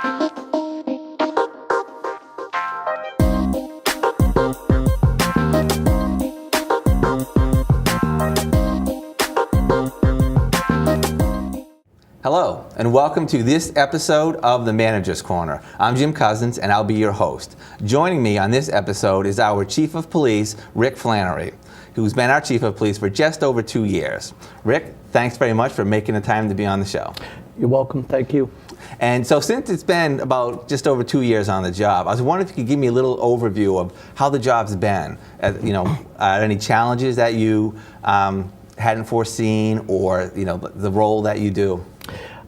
Hello, and welcome to this episode of The Manager's Corner. I'm Jim Cozzens, and I'll be your host. Joining me on this episode is our Chief of Police, Rick Flannery, who's been our Chief of Police for just over 2 years. Rick, thanks very much for making the time to be on the show. You're welcome. Thank you. And so since it's been about just over 2 years on the job, I was wondering if you could give me a little overview of how the job's been. Any challenges that you hadn't foreseen, or the role that you do.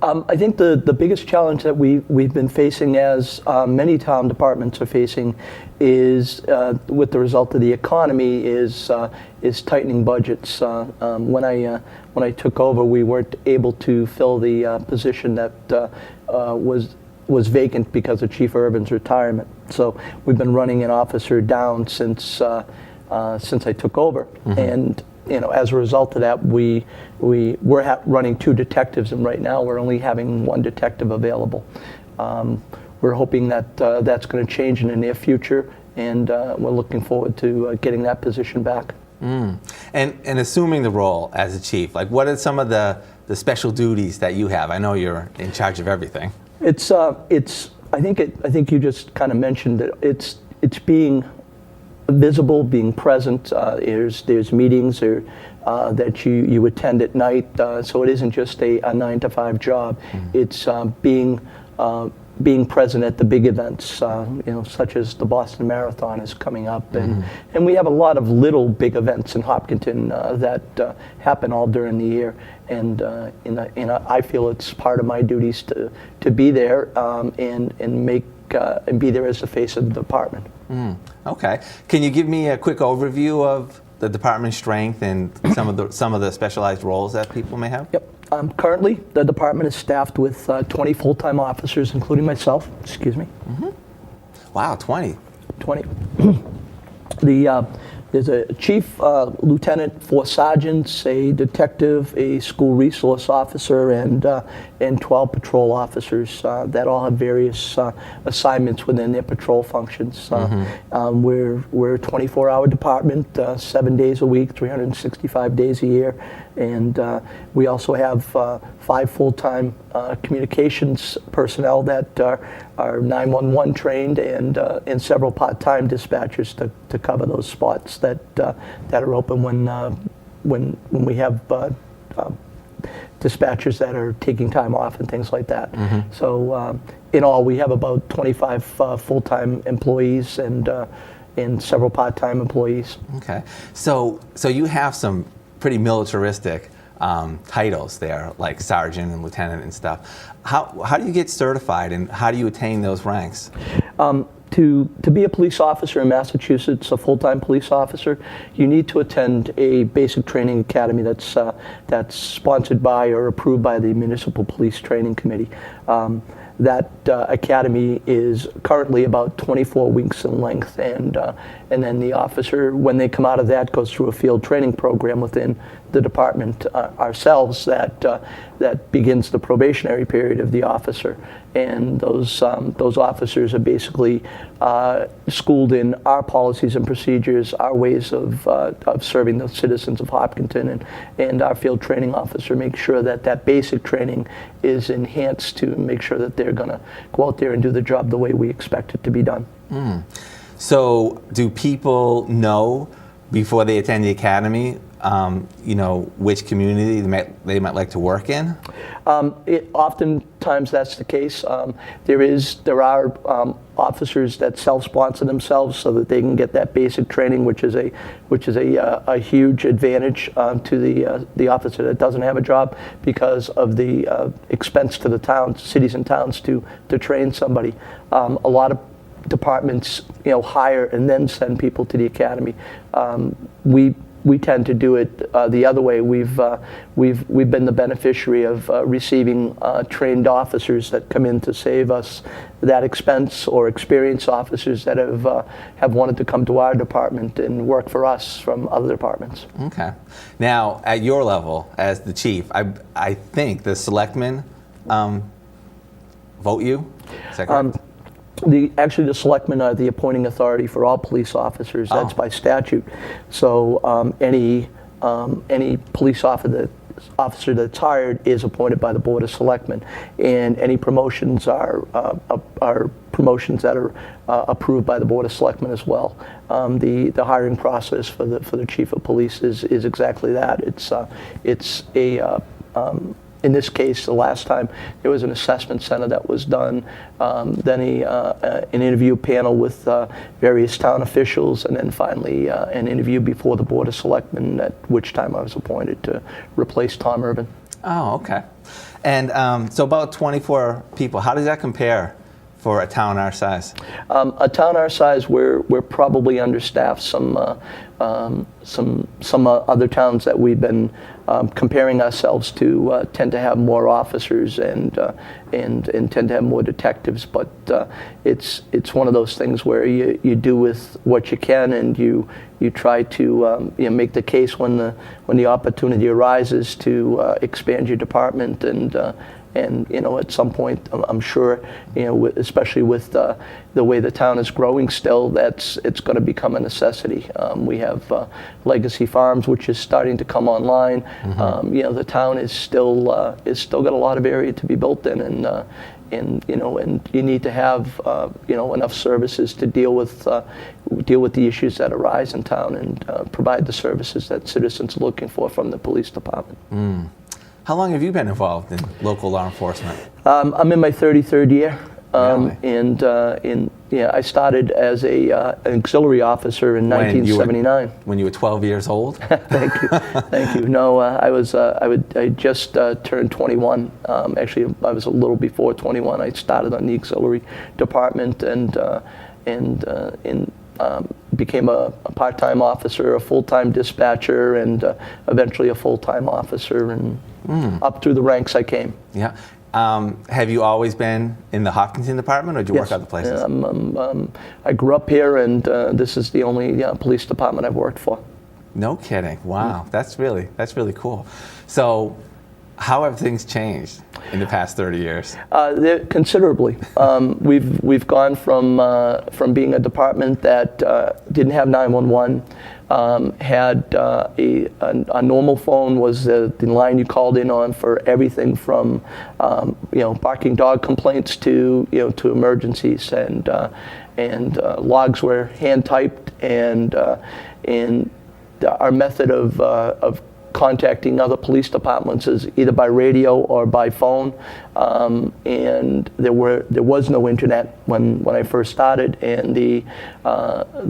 I think the biggest challenge that we've been facing, as many town departments are facing, is with the result of the economy, is tightening budgets. When I took over, we weren't able to fill the position that was vacant because of Chief Urban's retirement. So we've been running an officer down since I took over, and as a result of that, we're running 2 detectives, and right now we're only having 1 detective available. We're hoping that that's going to change in the near future, and we're looking forward to getting that position back. And assuming the role as a chief, like what are some of the special duties that you have? I know you're in charge of everything. I think you just kind of mentioned that it's being visible, being present. There's meetings that you attend at night, so it isn't just a 9-to-5 job. Mm-hmm. It's being present at the big events, such as the Boston Marathon is coming up, and we have a lot of little big events in Hopkinton that happen all during the year, and I feel it's part of my duties to be there and be there as the face of the department. Okay. Can you give me a quick overview of the department's strength and some of the specialized roles that people may have? Yep. Currently, the department is staffed with 20 full-time officers, including myself. Excuse me. Mm-hmm. Wow, 20. 20. There's a chief, lieutenant, 4 sergeants, a detective, a school resource officer, and 12 patrol officers that all have various assignments within their patrol functions. We're a 24-hour department, 7 days a week, 365 days a year, and we also have 5 full-time communications personnel that are 911 trained, and several part-time dispatchers to cover those spots that are open when we have dispatchers that are taking time off and things like that. So in all, we have about 25 full-time employees and several part-time employees. Okay, so you have some pretty militaristic titles there, like sergeant and lieutenant and stuff. How do you get certified, and how do you attain those ranks? To be a police officer in Massachusetts, a full-time police officer, you need to attend a basic training academy that's sponsored by or approved by the Municipal Police Training Committee. That academy is currently about 24 weeks in length, and then the officer, when they come out of that, goes through a field training program within the department ourselves that begins the probationary period of the officer, and those officers are basically schooled in our policies and procedures, our ways of serving the citizens of Hopkinton, and our field training officer makes sure that basic training is enhanced to make sure that they're going to go out there and do the job the way we expect it to be done. So do people know before they attend the academy, which community they might like to work in? Oftentimes that's the case. There are officers that self-sponsor themselves so that they can get that basic training, which is a huge advantage to the officer that doesn't have a job, because of the expense to the towns, cities and towns to train somebody. A lot of departments, hire and then send people to the academy. We tend to do it the other way. We've been the beneficiary of receiving trained officers that come in to save us that expense, or experienced officers that have wanted to come to our department and work for us from other departments. Okay. Now, at your level as the chief, I think the selectmen vote you? Is that correct? Actually, the selectmen are the appointing authority for all police officers. Oh. That's by statute. So any police officer that's hired is appointed by the Board of Selectmen, and any promotions are promotions that are approved by the Board of Selectmen as well. The hiring process for the chief of police is exactly that. It's in this case, the last time there was an assessment center that was done, then an interview panel with various town officials, and then finally an interview before the Board of Selectmen, at which time I was appointed to replace Tom Urban. Oh, okay. And so about 24 people. How does that compare for a town our size? A town our size, we're probably understaffed. Some other towns that we've been comparing ourselves to tend to have more officers and tend to have more detectives. But it's one of those things where you do with what you can, and you try to make the case when the opportunity arises to expand your department. And at some point, I'm sure, especially with the way the town is growing still, it's going to become a necessity. We have Legacy Farms, which is starting to come online. Mm-hmm. The town is still got a lot of area to be built in, and you need to have enough services to deal with the issues that arise in town, and provide the services that citizens are looking for from the police department. Mm. How long have you been involved in local law enforcement? I'm in my 33rd year, Really? and I started as an auxiliary officer in 1979. When you were 12 years old? Thank you. No, I just turned 21. Actually, I was a little before 21. I started on the auxiliary department and became a part-time officer, a full-time dispatcher, and eventually a full-time officer, and up through the ranks I came. Yeah. Have you always been in the Hopkinton department, or did you work other places? I grew up here, and this is the only police department I've worked for. No kidding. Wow. That's really cool. So how have things changed in the past 30 years? Considerably. We've gone from being a department that didn't have 911, had a normal phone was the line you called in on for everything from barking dog complaints to emergencies, and logs were hand typed, and our method of contacting other police departments is either by radio or by phone, and there was no internet when I first started, and the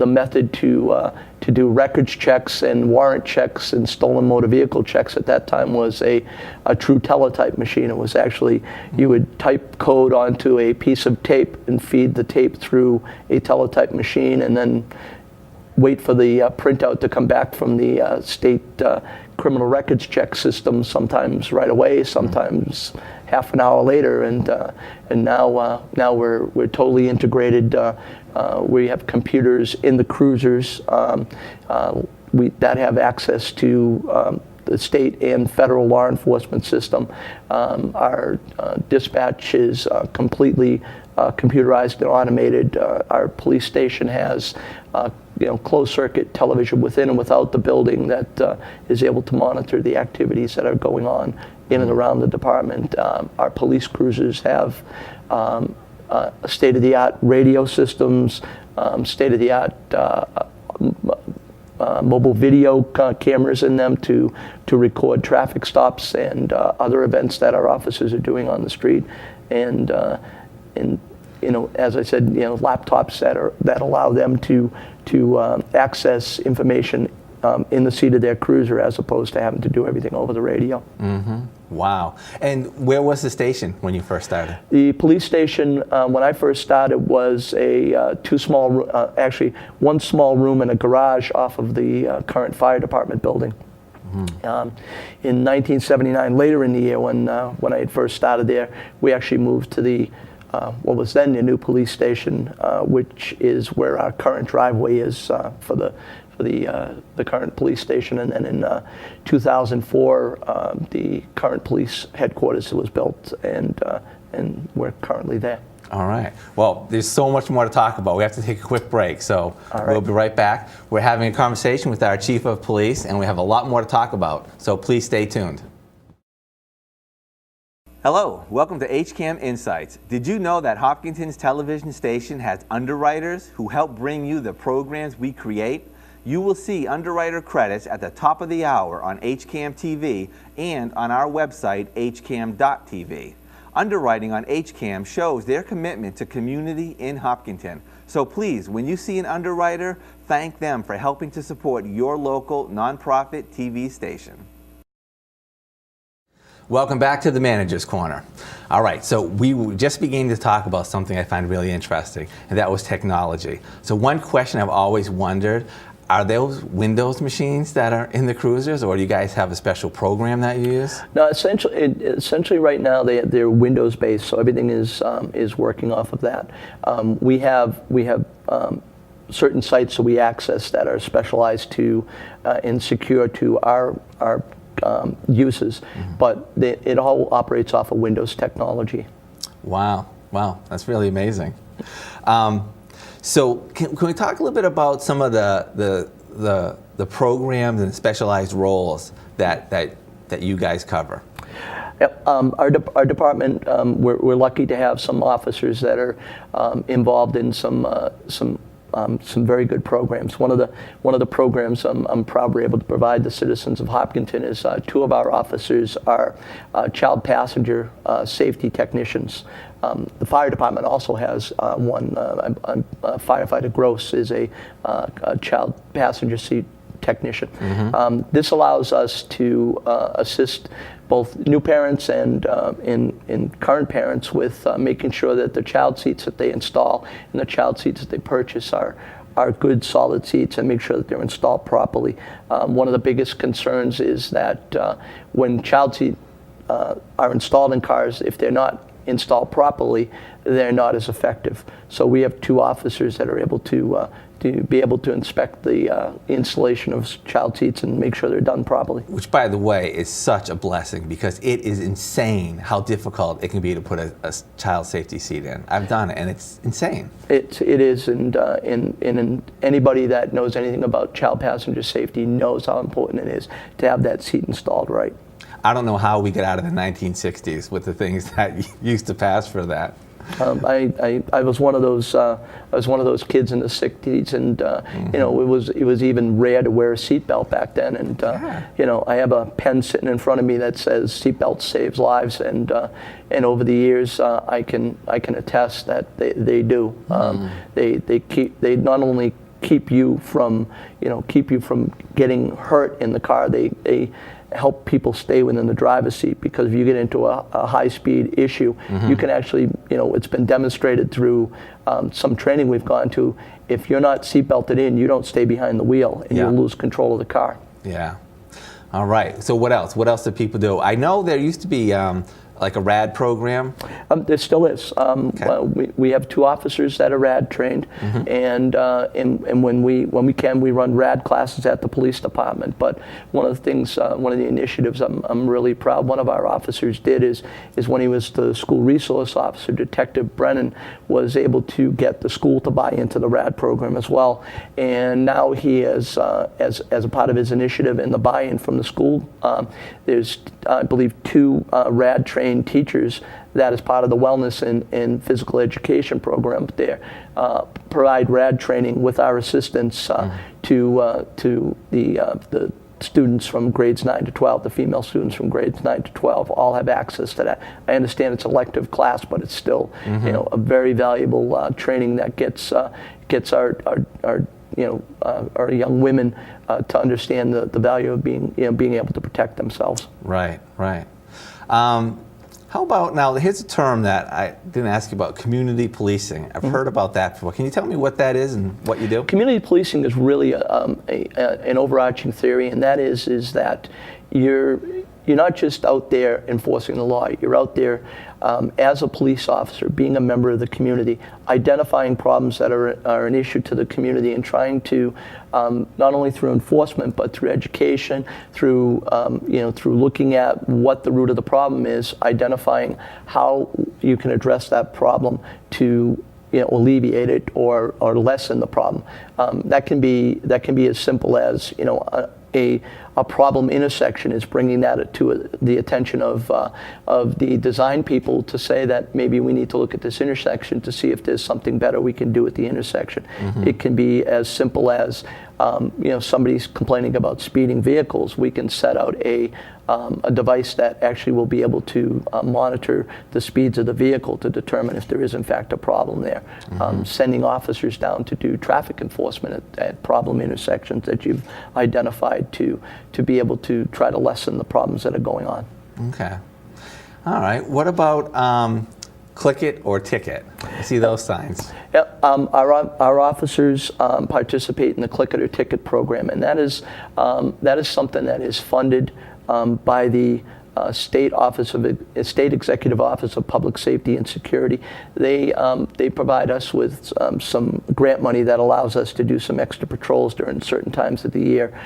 method to do records checks and warrant checks and stolen motor vehicle checks at that time was a true teletype machine. It was actually, you would type code onto a piece of tape and feed the tape through a teletype machine, and then wait for the printout to come back from the state criminal records check system, sometimes right away, sometimes half an hour later, and now we're totally integrated. We have computers in the cruisers that have access to the state and federal law enforcement system. Our dispatch is completely computerized and automated. Our police station has closed-circuit television within and without the building that is able to monitor the activities that are going on in and around the department. Our police cruisers have state-of-the-art radio systems, state-of-the-art mobile video cameras in them to record traffic stops and other events that our officers are doing on the street, and as I said, laptops that allow them to access information in the seat of their cruiser, as opposed to having to do everything over the radio. Mm-hmm. Wow. And where was the station when you first started? The police station, when I first started, was one small room in a garage off of the current fire department building. Mm-hmm. In 1979, later in the year, when I had first started there, we actually moved to the what was then the new police station, which is where our current driveway is for the current police station. And then in 2004, the current police headquarters was built, and we're currently there. All right. Well, there's so much more to talk about. We have to take a quick break, so we'll be right back. We're having a conversation with our Chief of Police, and we have a lot more to talk about, so please stay tuned. Hello, welcome to HCAM Insights. Did you know that Hopkinton's television station has underwriters who help bring you the programs we create? You will see underwriter credits at the top of the hour on HCAM-TV and on our website, HCAM.TV. Underwriting on HCAM shows their commitment to community in Hopkinton. So please, when you see an underwriter, thank them for helping to support your local nonprofit TV station. Welcome back to the Manager's Corner. All right, so we were just beginning to talk about something I find really interesting, and that was technology. So one question I've always wondered, are those Windows machines that are in the cruisers, or do you guys have a special program that you use? No, essentially right now they're Windows based, so everything is working off of that. We have certain sites that we access that are specialized to and secure to our uses, but it all operates off of Windows technology. Wow, that's really amazing. So can we talk a little bit about some of the programs and specialized roles that you guys cover? Yep. Our department, we're lucky to have some officers that are involved in some very good programs. One of the programs I'm proud we're able to provide the citizens of Hopkinton is two of our officers are child passenger safety technicians. The fire department also has one. Firefighter Gross is a child passenger seat technician. This allows us to assist both new parents and current parents with making sure that the child seats that they install and the child seats that they purchase are good, solid seats, and make sure that they're installed properly. One of the biggest concerns is that when child seats are installed in cars, if they're not installed properly, they're not as effective. So we have two officers that are able to be able to inspect the installation of child seats and make sure they're done properly. Which, by the way, is such a blessing because it is insane how difficult it can be to put a child safety seat in. I've done it, and it's insane. It is, and anybody that knows anything about child passenger safety knows how important it is to have that seat installed right. I don't know how we get out of the 1960s with the things that used to pass for that. I was one of those kids in the 60s, and it was even rare to wear a seatbelt back then. And I have a pen sitting in front of me that says "Seatbelt saves lives," and over the years I can attest that they do. They not only keep you from getting hurt in the car. They help people stay within the driver's seat, because if you get into a high-speed issue, you can actually, it's been demonstrated through some training we've gone to, if you're not seatbelted in, you don't stay behind the wheel, and you'll lose control of the car. Yeah. All right. So what else? What else do people do? I know there used to be like a RAD program. There still is. We have two officers that are RAD trained, and when we can, we run RAD classes at the police department. But one of the things, one of the initiatives I'm really proud one of our officers did is when he was the school resource officer, Detective Brennan was able to get the school to buy into the RAD program as well. And now he is, as a part of his initiative and the buy-in from the school, there's I believe two RAD trained teachers that is part of the wellness and physical education program there, provide RAD training with our assistants to the students from grades 9 to 12, the female students from grades 9 to 12 all have access to that. I understand it's an elective class, but it's still a very valuable training that gets our young women to understand the value of being able to protect themselves. Right. How about now? Here's a term that I didn't ask you about: community policing. I've heard about that before. Can you tell me what that is and what you do? Community policing is really an overarching theory, and that is that you're not just out there enforcing the law. You're out there as a police officer, being a member of the community, identifying problems that are an issue to the community, and trying to, not only through enforcement, but through education, through through looking at what the root of the problem is, identifying how you can address that problem to alleviate it or lessen the problem. That can be as simple as a problem intersection is bringing that to the attention of the design people to say that maybe we need to look at this intersection to see if there's something better we can do at the intersection. It can be as simple as somebody's complaining about speeding vehicles. We can set out a device that actually will be able to monitor the speeds of the vehicle to determine if there is in fact a problem there. Sending officers down to do traffic enforcement at problem intersections that you've identified to be able to try to lessen the problems that are going on. Okay. All right. What about click it or ticket? I see those signs. Yeah, our officers participate in the click it or ticket program, and that is something that is funded by the State Executive Office of Public Safety and Security. They provide us with some grant money that allows us to do some extra patrols during certain times of the year.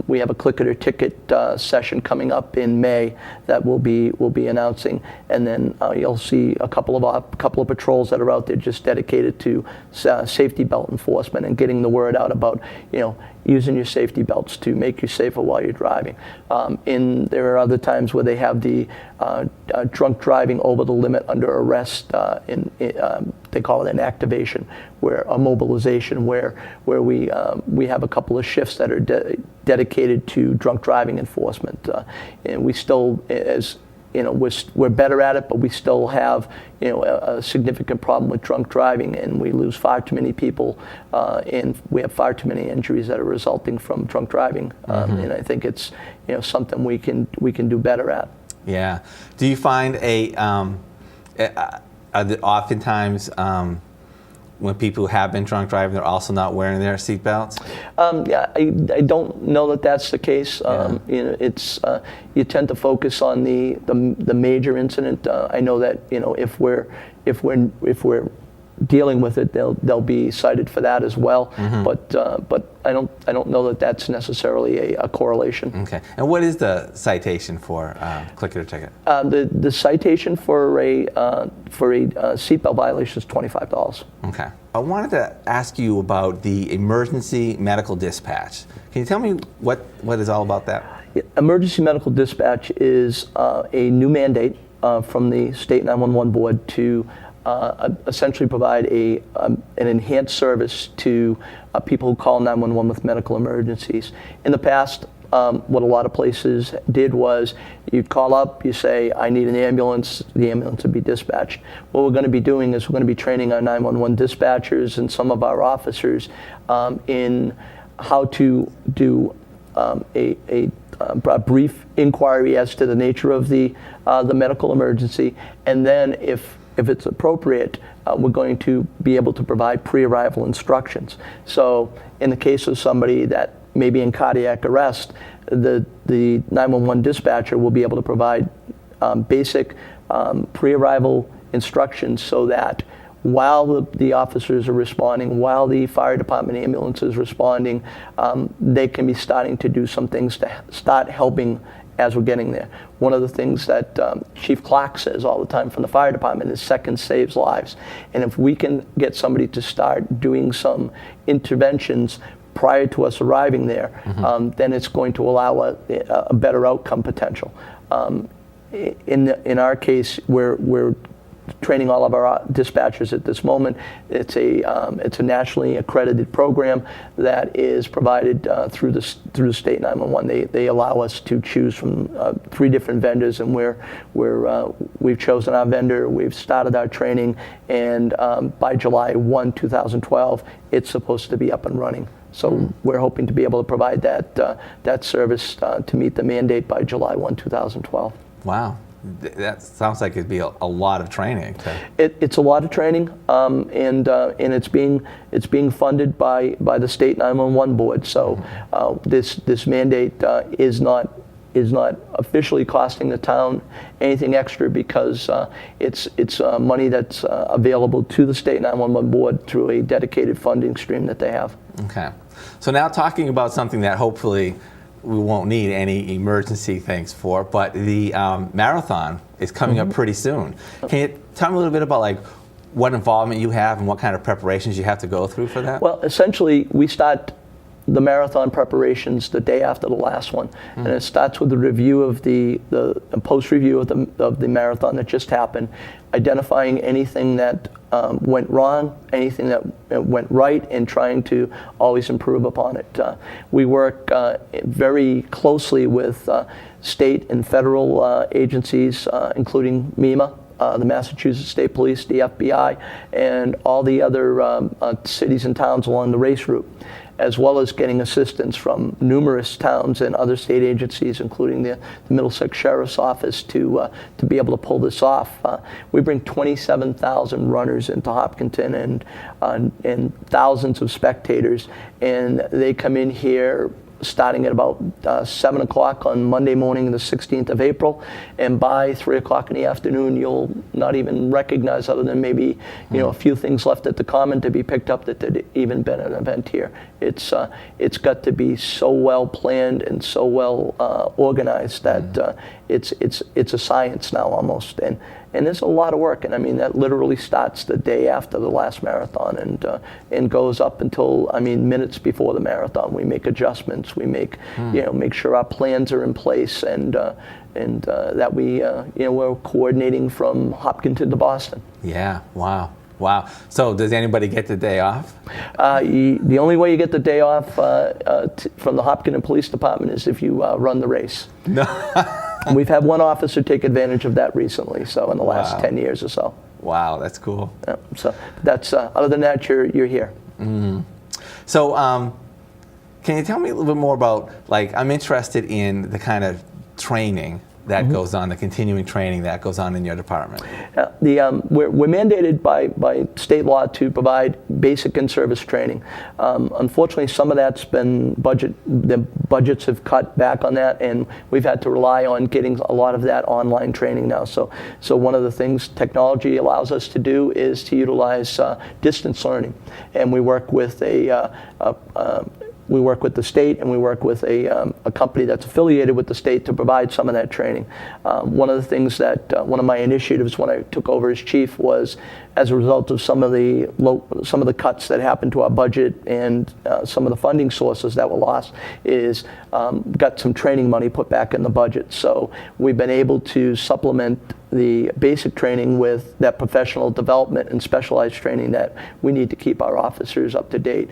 We have a click it or ticket session coming up in May that we'll be announcing, and then you'll see a couple of patrols that are out there just dedicated to safety belt enforcement and getting the word out about using your safety belts to make you safer while you're driving. There are other times where they have the drunk driving over the limit under arrest. They call it an activation, a mobilization, where we have a couple of shifts that are dedicated to drunk driving enforcement. And we still, we're better at it, but we still have a significant problem with drunk driving, and we lose far too many people, and we have far too many injuries that are resulting from drunk driving. And I think it's something we can do better at. Yeah. Do you find oftentimes when people have been drunk driving, they're also not wearing their seatbelts? Yeah, I don't know that that's the case. It's you tend to focus on the major incident. I know that if we're dealing with it, they'll be cited for that as well. But I don't know that that's necessarily a correlation. Okay. And what is the citation for click it or ticket? The citation for a seatbelt violation is $25. Okay. I wanted to ask you about the emergency medical dispatch. Can you tell me what is all about that? Emergency medical dispatch is a new mandate from the State 911 Board to essentially provide an enhanced service to people who call 911 with medical emergencies. In the past, what a lot of places did was you'd call up, you say, I need an ambulance, the ambulance would be dispatched. What we're going to be doing is we're going to be training our 911 dispatchers and some of our officers in how to do a brief inquiry as to the nature of the medical emergency, and then if it's appropriate, we're going to be able to provide pre-arrival instructions. So in the case of somebody that may be in cardiac arrest, the 911 dispatcher will be able to provide basic pre-arrival instructions so that while the officers are responding, while the fire department ambulance is responding, they can be starting to do some things to start helping as we're getting there. One of the things that Chief Clark says all the time from the fire department is seconds saves lives. And if we can get somebody to start doing some interventions prior to us arriving there, then it's going to allow a better outcome potential. In our case, we're training all of our dispatchers at this moment. It's a nationally accredited program that is provided through the State 911. They allow us to choose from 3 different vendors, and we've chosen our vendor. We've started our training, and by July 1, 2012, it's supposed to be up and running. So we're hoping to be able to provide that service to meet the mandate by July 1, 2012. Wow. That sounds like it'd be a lot of training. It's a lot of training, and it's being funded by the State 911 Board. So this mandate is not is not officially costing the town anything extra because it's money that's available to the state 911 board through a dedicated funding stream that they have. Okay. So now talking about something that hopefully we won't need any emergency things for, but the marathon is coming up pretty soon. Can you tell me a little bit about like what involvement you have and what kind of preparations you have to go through for that? Well, essentially, we start the marathon preparations the day after the last one, and it starts with a review of the post-review of the marathon that just happened, identifying anything that went wrong, anything that went right, and trying to always improve upon it. We work very closely with state and federal agencies, including MEMA, the Massachusetts State Police, the FBI, and all the other cities and towns along the race route, as well as getting assistance from numerous towns and other state agencies, including the Middlesex Sheriff's Office, to be able to pull this off. We bring 27,000 runners into Hopkinton and thousands of spectators, and they come in here starting at about 7 o'clock on Monday morning, the 16th of April, and by 3 o'clock in the afternoon, you'll not even recognize, other than maybe a few things left at the Common to be picked up, that there'd even been an event here. It's got to be so well planned and so well organized that it's a science now almost, and there's a lot of work, and I mean that literally starts the day after the last marathon and goes up until minutes before the marathon. We make adjustments. We make make sure our plans are in place, and that we're coordinating from Hopkinton to Boston. Yeah. Wow. So does anybody get the day off? The only way you get the day off from the Hopkinton Police Department is if you run the race. No. We've had one officer take advantage of that recently, so in the last 10 years or so. Wow, that's cool. Yeah, so that's other than that, you're here. So can you tell me a little bit more about, like, I'm interested in the kind of training that goes on, the continuing training that goes on in your department? We're mandated by state law to provide basic in-service training. Unfortunately, some of that's been the budgets have cut back on that, and we've had to rely on getting a lot of that online training now. So one of the things technology allows us to do is to utilize distance learning, and we work with we work with the state, and we work with a company that's affiliated with the state to provide some of that training. One of the things that one of my initiatives when I took over as chief was, as a result of some of the cuts that happened to our budget and some of the funding sources that were lost, is got some training money put back in the budget. So we've been able to supplement the basic training with that professional development and specialized training that we need to keep our officers up to date.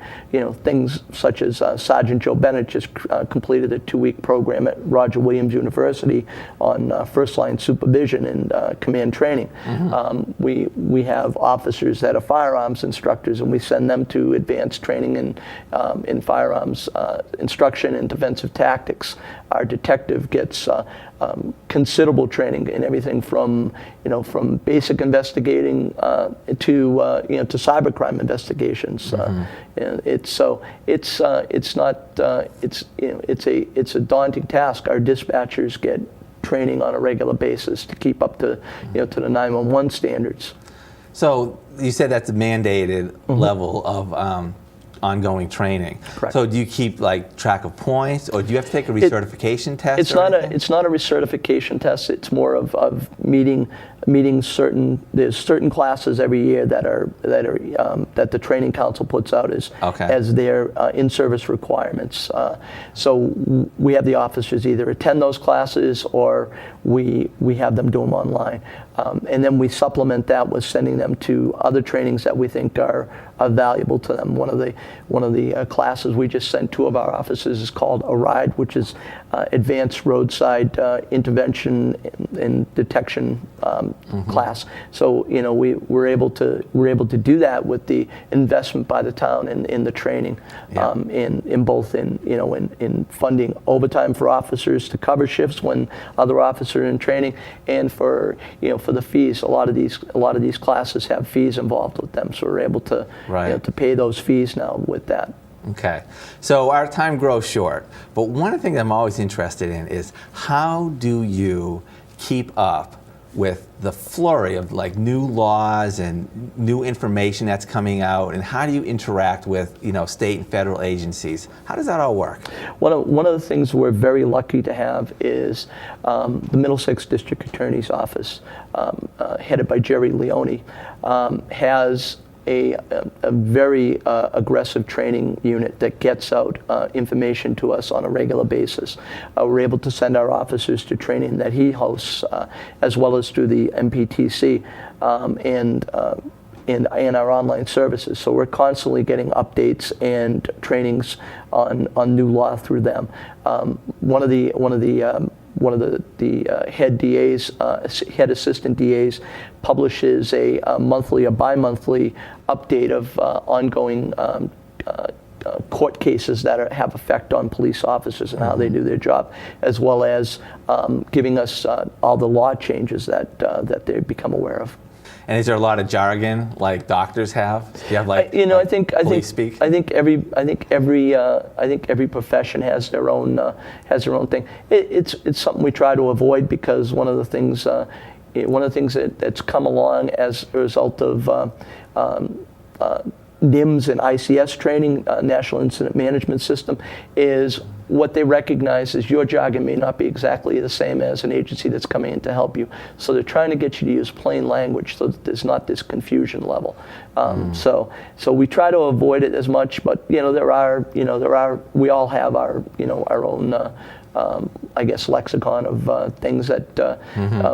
Things such as Sergeant Joe Bennett just completed a 2-week program at Roger Williams University on first line supervision and command training. We have officers that are firearms instructors, and we send them to advanced training in firearms instruction and defensive tactics. Our detective gets considerable training in everything from basic investigating to cybercrime investigations. It's a daunting task. Our dispatchers get training on a regular basis to keep up to to the 911 standards. So you said that's a mandated level of ongoing training. Correct. So do you keep track of points, or do you have to take a recertification test? It's not a recertification test. It's more of meeting there's certain classes every year that the training council puts out as their in-service requirements. So we have the officers either attend those classes or we have them do them online. And then we supplement that with sending them to other trainings that we think are valuable to them. One of the classes we just sent 2 of our officers is called a RIDE, which is Advanced Roadside Intervention and Detection class. So we're able to do that with the investment by the town in the training, in both in funding overtime for officers to cover shifts when other officers are in training, and for the fees. A lot of these classes have fees involved with them, so we're able to to pay those fees now with that. Okay, so our time grows short, but one of the things I'm always interested in is how do you keep up with the flurry of like new laws and new information that's coming out, and how do you interact with state and federal agencies? How does that all work? One of the things we're very lucky to have is the Middlesex District Attorney's Office, headed by Jerry Leone, has a very aggressive training unit that gets out information to us on a regular basis. We're able to send our officers to training that he hosts, as well as through the MPTC and our online services. So we're constantly getting updates and trainings on new law through them. One of the head DAs, head assistant DAs, publishes a monthly or bi-monthly update of ongoing court cases that have effect on police officers and how they do their job, as well as giving us all the law changes that they become aware of. And is there a lot of jargon like doctors have? Do you have police speak? I think every profession has their own thing. It's something we try to avoid, because one of the things that's come along as a result of NIMS and ICS training, National Incident Management System, is what they recognize is your jargon may not be exactly the same as an agency that's coming in to help you. So they're trying to get you to use plain language so that there's not this confusion level. So we try to avoid it as much, but we all have our own I guess lexicon of things that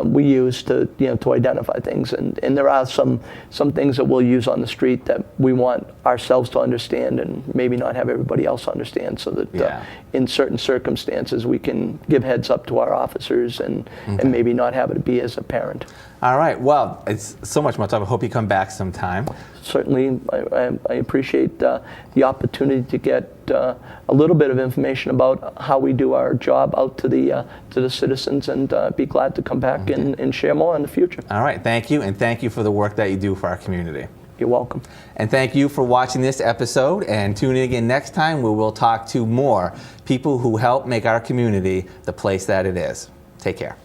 we use to identify things, and there are some things that we'll use on the street that we want ourselves to understand and maybe not have everybody else understand, so that in certain circumstances we can give heads up to our officers and maybe not have it be as apparent. All right. Well, it's so much more time. I hope you come back sometime. Certainly, I appreciate the opportunity to get a little bit of information about how we do our job out to the citizens, and be glad to come back and share more in the future. All right. Thank you, and thank you for the work that you do for our community. You're welcome. And thank you for watching this episode, and tune in again next time where we'll talk to more people who help make our community the place that it is. Take care.